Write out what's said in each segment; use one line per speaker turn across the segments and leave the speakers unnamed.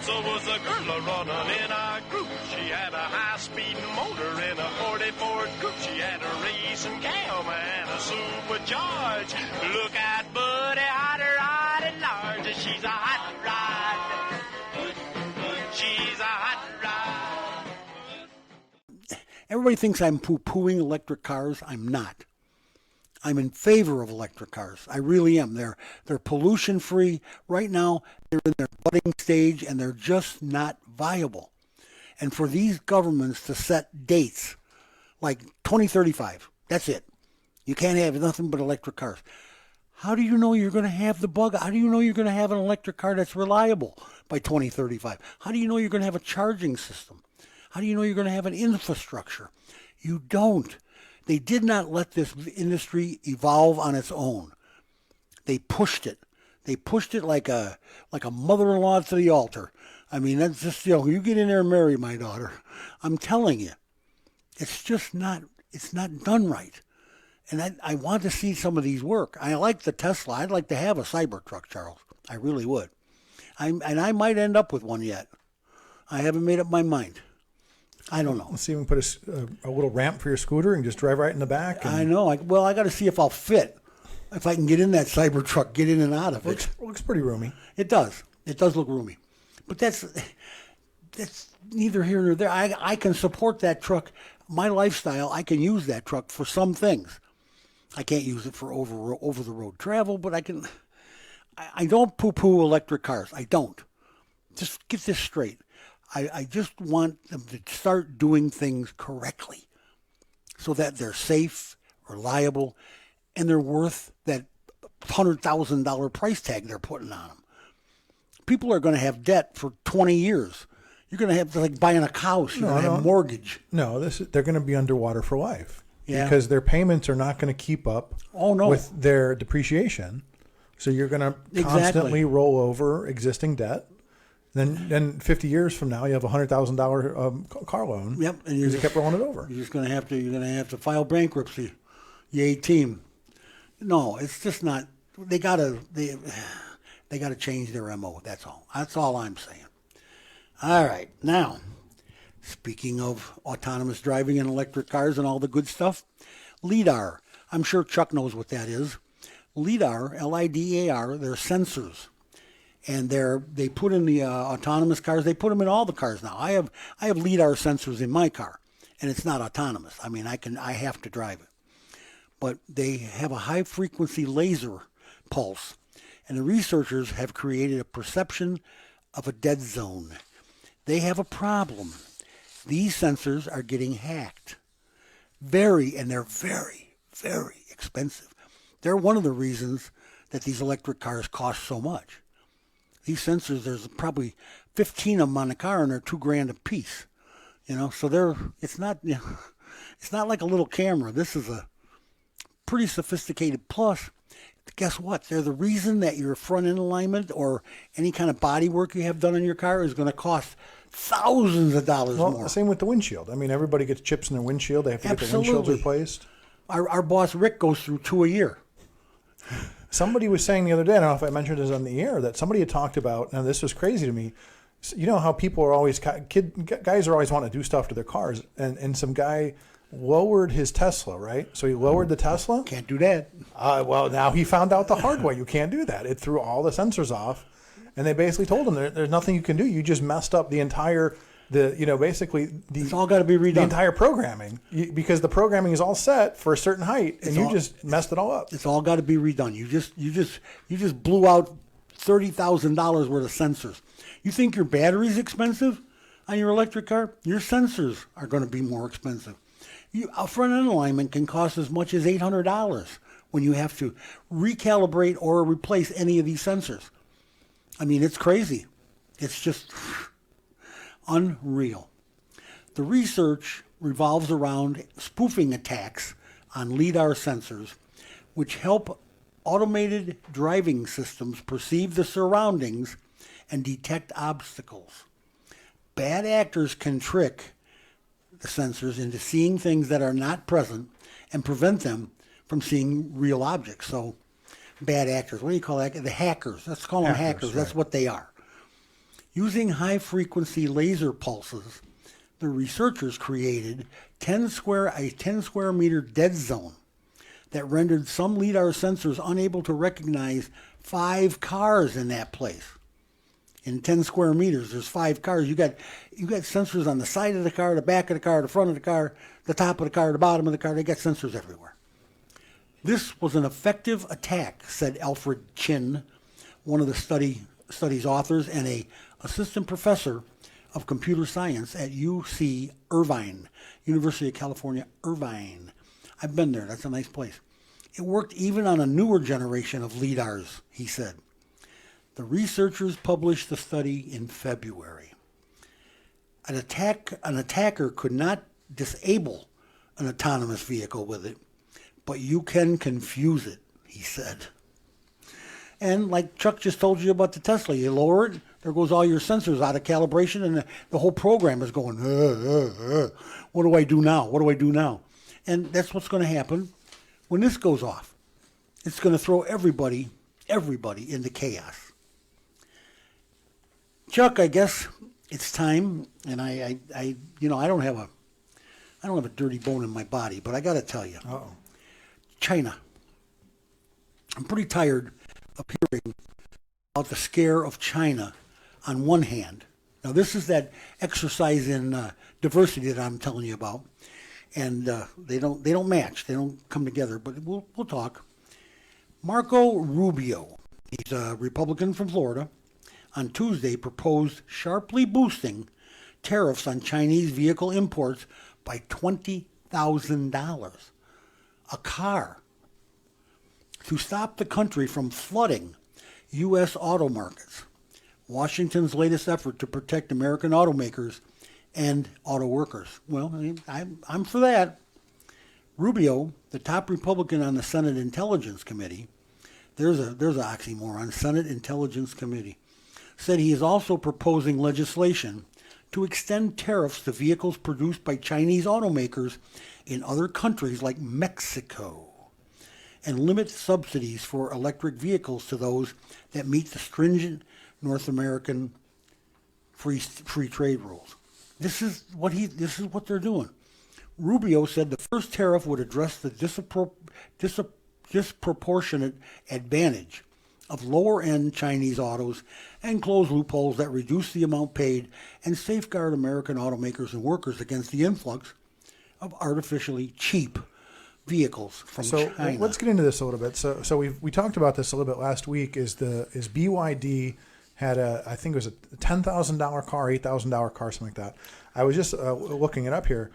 Was a girl running in our group. She had a high-speed motor in a 40 Ford Coupe. She had a racing cam and a supercharged. Look out, buddy, hot rod and large. She's a hot rod. She's a hot rod.
Everybody thinks I'm poo-pooing electric cars. I'm not. I'm in favor of electric cars. I really am. They're pollution free. Right now, they're in their budding stage and they're just not viable. And for these governments to set dates like 2035, that's it. You can't have nothing but electric cars. How do you know you're going to have the bug? How do you know you're going to have an electric car that's reliable by 2035? How do you know you're going to have a charging system? How do you know you're going to have an infrastructure? You don't. They did not let this industry evolve on its own. They pushed it. They pushed it like a mother-in-law to the altar. I mean, that's just, you get in there and marry my daughter. I'm telling you, it's just not, it's not done right. And I want to see some of these work. I like the Tesla. I'd like to have a Cybertruck, Charles. I really would. I might end up with one yet. I haven't made up my mind. I don't know.
Let's see if we can put a little ramp for your scooter and just drive right in the back.
I know. I got to see if I'll fit. If I can get in that Cybertruck, get in and out of it.
Looks pretty roomy.
It does. It does look roomy. But that's neither here nor there. I can support that truck. My lifestyle, I can use that truck for some things. I can't use it for over-the-road travel, but I can. I don't poo-poo electric cars. I don't. Just get this straight. I just want them to start doing things correctly so that they're safe, reliable, and they're worth that $100,000 price tag they're putting on them. People are going to have debt for 20 years. You're going to have to, like buying a house. You're going to have a mortgage.
No, they're going to be underwater for life because their payments are not going to keep up with their depreciation. So you're going to constantly roll over existing debt. Then 50 years from now, you have a $100,000 car loan.
Yep, and
you kept rolling it over.
You're just going to have to file bankruptcy. Yay, team. No, it's just not. They gotta change their MO. That's all. That's all I'm saying. All right, now, speaking of autonomous driving and electric cars and all the good stuff, LIDAR. I'm sure Chuck knows what that is. LIDAR, L-I-D-A-R. They're sensors. And they put in the autonomous cars. They put them in all the cars now. I have LIDAR sensors in my car, and it's not autonomous. I mean, I have to drive it. But they have a high frequency laser pulse, and the researchers have created a perception of a dead zone. They have a problem. These sensors are getting hacked. And they're very, very expensive. They're one of the reasons that these electric cars cost so much. These sensors, there's probably 15 of them on the car, and they're $2,000 a piece. So it's not like a little camera. This is a pretty sophisticated. Plus, guess what? They're the reason that your front end alignment or any kind of body work you have done on your car is going to cost thousands of dollars more.
Well, same with the windshield. I mean, everybody gets chips in their windshield. They have to get their windshields replaced.
Our boss Rick goes through 2 a year.
Somebody was saying the other day, I don't know if I mentioned this on the air, that somebody had talked about, now this was crazy to me, you know how people are always, guys are always wanting to do stuff to their cars, and some guy lowered his Tesla, right? So he lowered the Tesla.
Can't do that.
Well, now he found out the hard way. You can't do that. It threw all the sensors off, and they basically told him there's nothing you can do. You just messed up the entire, it's all got to be redone. The entire programming, because the programming is all set for a certain height, and you just messed it all up.
It's all got to be redone. You just blew out $30,000 worth of sensors. You think your battery's expensive on your electric car? Your sensors are going to be more expensive. A front end alignment can cost as much as $800 when you have to recalibrate or replace any of these sensors. I mean, it's crazy. It's just unreal. The research revolves around spoofing attacks on LIDAR sensors, which help automated driving systems perceive the surroundings and detect obstacles. Bad actors can trick the sensors into seeing things that are not present and prevent them from seeing real objects. So bad actors, what do you call that? The hackers. Let's call them hackers. That's what they are. Using high-frequency laser pulses, the researchers created a 10 square meter dead zone that rendered some LIDAR sensors unable to recognize 5 cars in that place. In 10 square meters, there's 5 cars. You got sensors on the side of the car, the back of the car, the front of the car, the top of the car, the bottom of the car. They got sensors everywhere. This was an effective attack, said Alfred Chin, one of the study's authors and a assistant professor of computer science at UC Irvine, University of California, Irvine. I've been there. That's a nice place. It worked even on a newer generation of LIDARs, he said. The researchers published the study in February. An attacker could not disable an autonomous vehicle with it, but you can confuse it, he said. And like Chuck just told you about the Tesla, you lower it, there goes all your sensors out of calibration, and the whole program is going, what do I do now? What do I do now? And that's what's going to happen when this goes off. It's going to throw everybody into chaos. Chuck, I guess it's time, and I don't have a dirty bone in my body, but I got to tell you, China. I'm pretty tired of hearing about the scare of China on one hand. Now, this is that exercise in diversity that I'm telling you about, and they don't match. They don't come together, but we'll talk. Marco Rubio, he's a Republican from Florida, on Tuesday proposed sharply boosting tariffs on Chinese vehicle imports by $20,000 a car to stop the country from flooding U.S. auto markets. Washington's latest effort to protect American automakers and auto workers. Well, I'm for that. Rubio, the top Republican on the Senate Intelligence Committee, there's an oxymoron, Senate Intelligence Committee, said he is also proposing legislation to extend tariffs to vehicles produced by Chinese automakers in other countries like Mexico and limit subsidies for electric vehicles to those that meet the stringent North American free trade rules. This is what they're doing. Rubio said the first tariff would address the disproportionate advantage of lower-end Chinese autos and close loopholes that reduce the amount paid and safeguard American automakers and workers against the influx of artificially cheap vehicles from China.
So let's get into this a little bit. So we talked about this a little bit last week. Is BYD had I think it was a $10,000 car, $8,000 car, something like that. I was just looking it up here.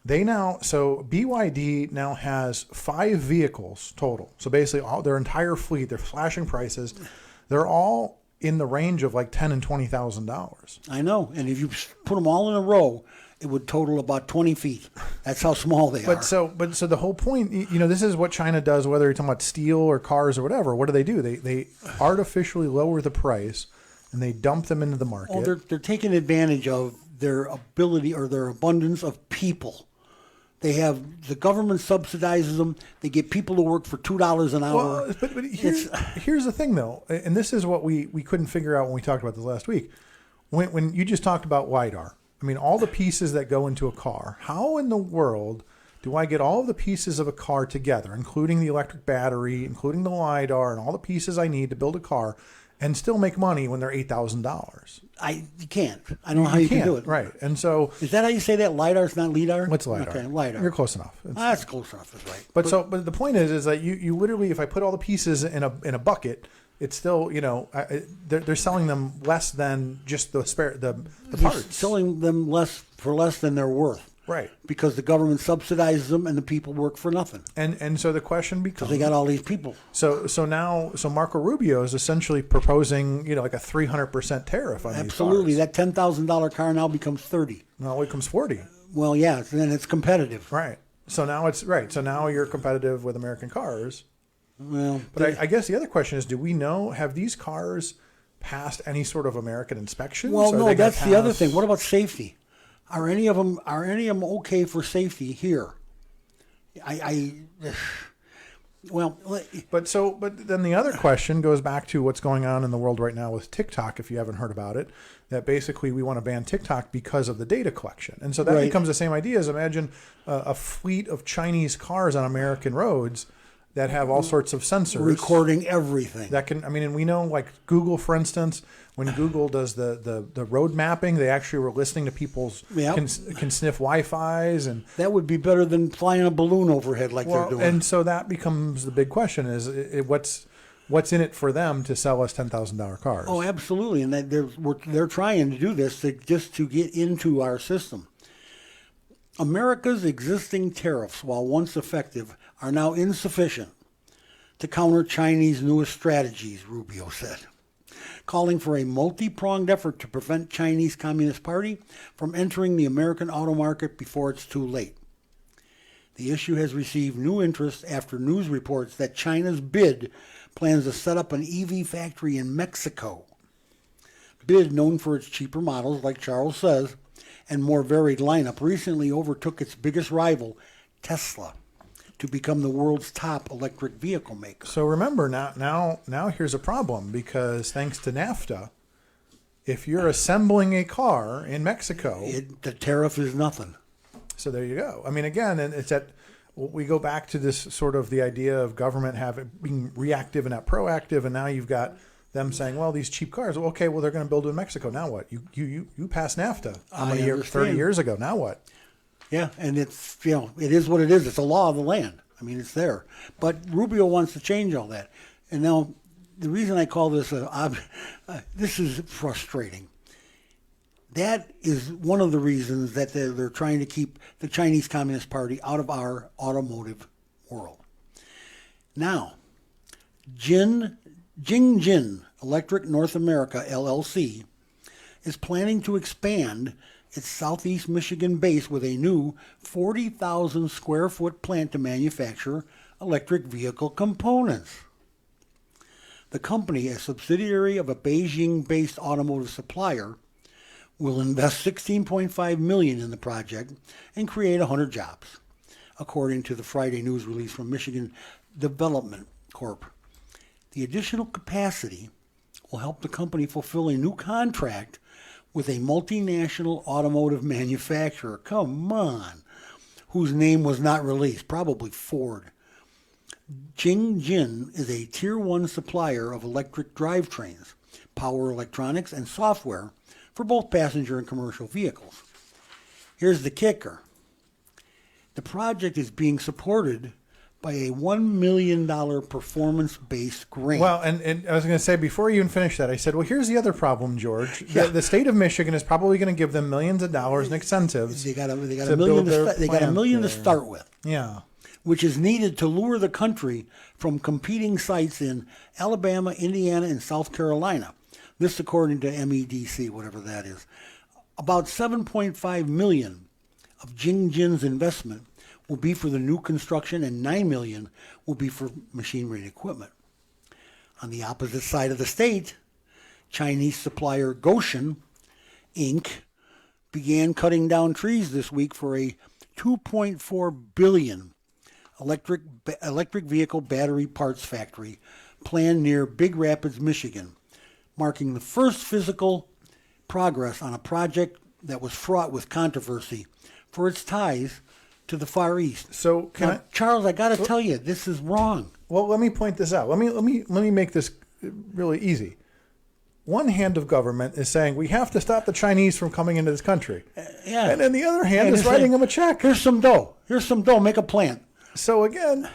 BYD now has 5 vehicles total. So basically their entire fleet, they're flashing prices. They're all in the range of like $10,000 and $20,000.
I know. And if you put them all in a row, it would total about 20 feet. That's how small they are.
So the whole point, this is what China does, whether you're talking about steel or cars or whatever. What do? They artificially lower the price and they dump them into the market.
Oh, they're taking advantage of their ability or their abundance of people. They have the government subsidizes them. They get people to work for $2 an hour.
Well, but here's the thing, though, and this is what we couldn't figure out when we talked about this last week. When you just talked about LiDAR, I mean, all the pieces that go into a car. How in the world do I get all of the pieces of a car together, including the electric battery, including the LiDAR, and all the pieces I need to build a car, and still make money when they're $8,000?
You can't. I don't know how you can do it.
Right. And so
is that how you say that? LiDAR's not LIDAR?
What's LiDAR?
Okay, LiDAR.
You're close enough.
That's close enough. That's right.
But the point is that you literally, if I put all the pieces in a bucket, it's still, they're selling them less than just the parts.
Selling them less than they're worth.
Right.
Because the government subsidizes them and the people work for nothing.
And so the question becomes,
because they got all these people.
So Marco Rubio is essentially proposing, like a 300% tariff on these cars.
Absolutely. That $10,000 car now becomes 30.
No, it becomes 40.
Well, yeah, then it's competitive.
Right. So now it's right. So now you're competitive with American cars.
Well,
but I guess the other question is, do we know, have these cars passed any sort of American inspections?
Well, no, that's the other thing. What about safety? Are any of them okay for safety here? Well,
but then the other question goes back to what's going on in the world right now with TikTok, if you haven't heard about it, that basically we want to ban TikTok because of the data collection. And so that becomes the same idea as imagine a fleet of Chinese cars on American roads that have all sorts of sensors.
Recording everything.
That can, and we know like Google, for instance, when Google does the road mapping, they actually were listening to people's, can sniff Wi-Fi's. And
that would be better than flying a balloon overhead like they're doing.
And so that becomes the big question is what's in it for them to sell us $10,000 cars?
Oh, absolutely. And they're trying to do this just to get into our system. America's existing tariffs, while once effective, are now insufficient to counter Chinese newest strategies, Rubio said, calling for a multi-pronged effort to prevent Chinese Communist Party from entering the American auto market before it's too late. The issue has received new interest after news reports that China's BID plans to set up an EV factory in Mexico. BID, known for its cheaper models, like Charles says, and more varied lineup, recently overtook its biggest rival, Tesla, to become the world's top electric vehicle maker.
So remember, now here's a problem, because thanks to NAFTA, if you're assembling a car in Mexico,
the tariff is nothing.
So there you go. Again, and it's that we go back to this sort of the idea of government being reactive and not proactive, and now you've got them saying, well, these cheap cars, okay, well, they're going to build in Mexico. Now what? You passed NAFTA how many years? 30 years ago. Now what?
Yeah, and it's, it is what it is. It's a law of the land. It's there. But Rubio wants to change all that. And now the reason I call this this is frustrating. That is one of the reasons that they're trying to keep the Chinese Communist Party out of our automotive world. Now, Jingjin Electric North America, LLC, is planning to expand its Southeast Michigan base with a new 40,000 square foot plant to manufacture electric vehicle components. The company, a subsidiary of a Beijing-based automotive supplier, will invest $16.5 million in the project and create 100 jobs, according to the Friday news release from Michigan Development Corp. The additional capacity will help the company fulfill a new contract with a multinational automotive manufacturer, come on, whose name was not released, probably Ford. Jingjin is a Tier 1 supplier of electric drivetrains, power electronics, and software for both passenger and commercial vehicles. Here's the kicker. The project is being supported by a $1 million performance-based grant.
Well, and I was going to say, before you even finish that, I said, well, here's the other problem, George.
Yeah.
The state of Michigan is probably going to give them millions of dollars in incentives.
They got a million to start with.
Yeah.
Which is needed to lure the country from competing sites in Alabama, Indiana, and South Carolina. This according to MEDC, whatever that is. About $7.5 million of Jingjin's investment will be for the new construction, and $9 million will be for machinery and equipment. On the opposite side of the state, Chinese supplier Goshen Inc. began cutting down trees this week for a $2.4 billion electric vehicle battery parts factory planned near Big Rapids, Michigan, marking the first physical progress on a project that was fraught with controversy for its ties to the Far East.
So,
Charles, I got to tell you, this is wrong.
Well, let me point this out. Let me make this really easy. One hand of government is saying we have to stop the Chinese from coming into this country, and then the other hand is writing them a check.
Here's some dough. Make a plant.
So again,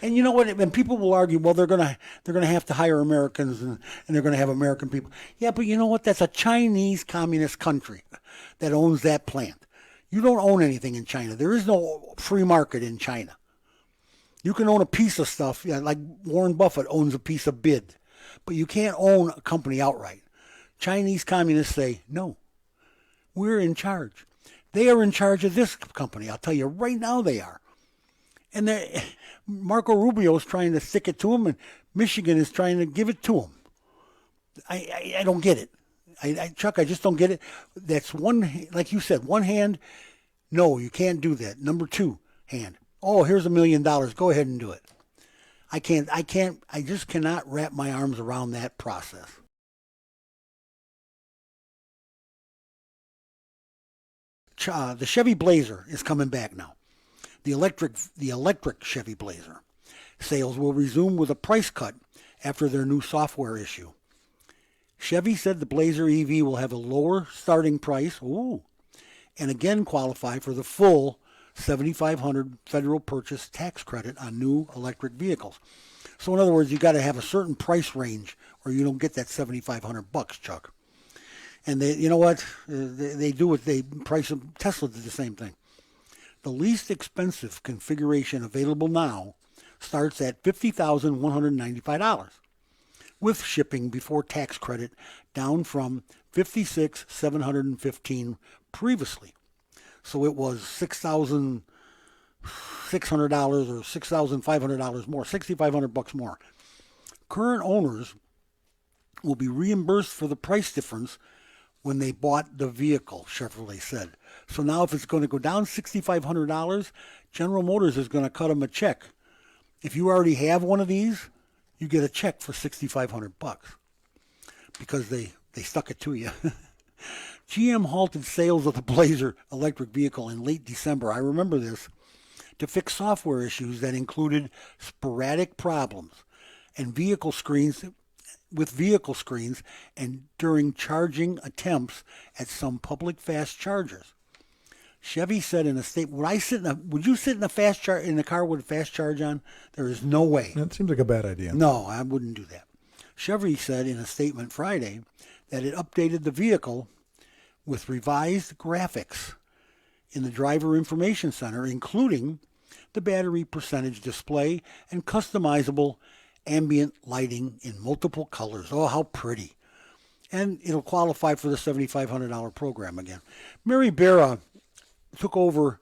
and you know what? And people will argue, well, they're gonna have to hire Americans and they're gonna have American people. Yeah, but you know what? That's a Chinese communist country that owns that plant. You don't own anything in China. There is no free market in China. You can own a piece of stuff, like Warren Buffett owns a piece of BID, but you can't own a company outright. Chinese communists say, no, we're in charge. They are in charge of this company. I'll tell you right now they are. And Marco Rubio is trying to stick it to them, and Michigan is trying to give it to them. I don't get it. Chuck, I just don't get it. That's one, like you said, one hand, no, you can't do that. Number two hand, oh, here's $1 million. Go ahead and do it. I just cannot wrap my arms around that process. The Chevy Blazer is coming back now. The electric Chevy Blazer. Sales will resume with a price cut after their new software issue. Chevy said the Blazer EV will have a lower starting price, and again qualify for the full $7,500 federal purchase tax credit on new electric vehicles. So in other words, you got to have a certain price range or you don't get that $7,500, Chuck. And you know what? They do what they price them. Tesla did the same thing. The least expensive configuration available now starts at $50,195 with shipping before tax credit down from $56,715 previously. So it was $6,600 or $6,500 more, $6,500 more. Current owners will be reimbursed for the price difference when they bought the vehicle, Chevrolet said. So now if it's going to go down $6,500, General Motors is going to cut them a check. If you already have one of these, you get a check for $6,500 because they stuck it to you. GM halted sales of the Blazer electric vehicle in late December. I remember this, to fix software issues that included sporadic problems and vehicle screens and during charging attempts at some public fast chargers. Chevy said in a statement, would you sit in a car with a fast charge on? There is no way.
That seems like a bad idea.
No, I wouldn't do that. Chevy said in a statement Friday that it updated the vehicle with revised graphics in the driver information center, including the battery percentage display and customizable ambient lighting in multiple colors. Oh, how pretty. And it'll qualify for the $7,500 program again. Mary Barra took over,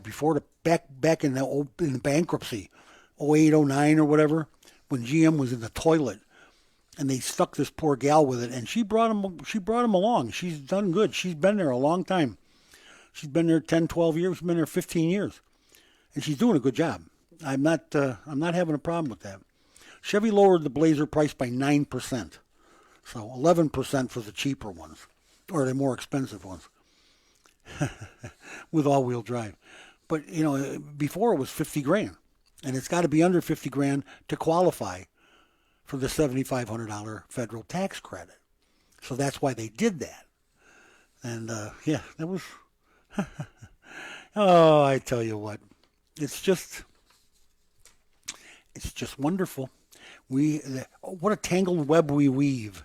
before back in the bankruptcy, 08, 09 or whatever, when GM was in the toilet. And they stuck this poor gal with it, and she brought him along. She's done good. She's been there a long time. She's been there 10, 12 years. She's been there 15 years. And she's doing a good job. I'm not having a problem with that. Chevy lowered the Blazer price by 9%. So 11% for the cheaper ones, or the more expensive ones, with all-wheel drive. But, before it was $50,000, and it's got to be under $50,000 to qualify for the $7,500 federal tax credit. So that's why they did that. And, that was, oh, I tell you what, it's just wonderful. What a tangled web we weave.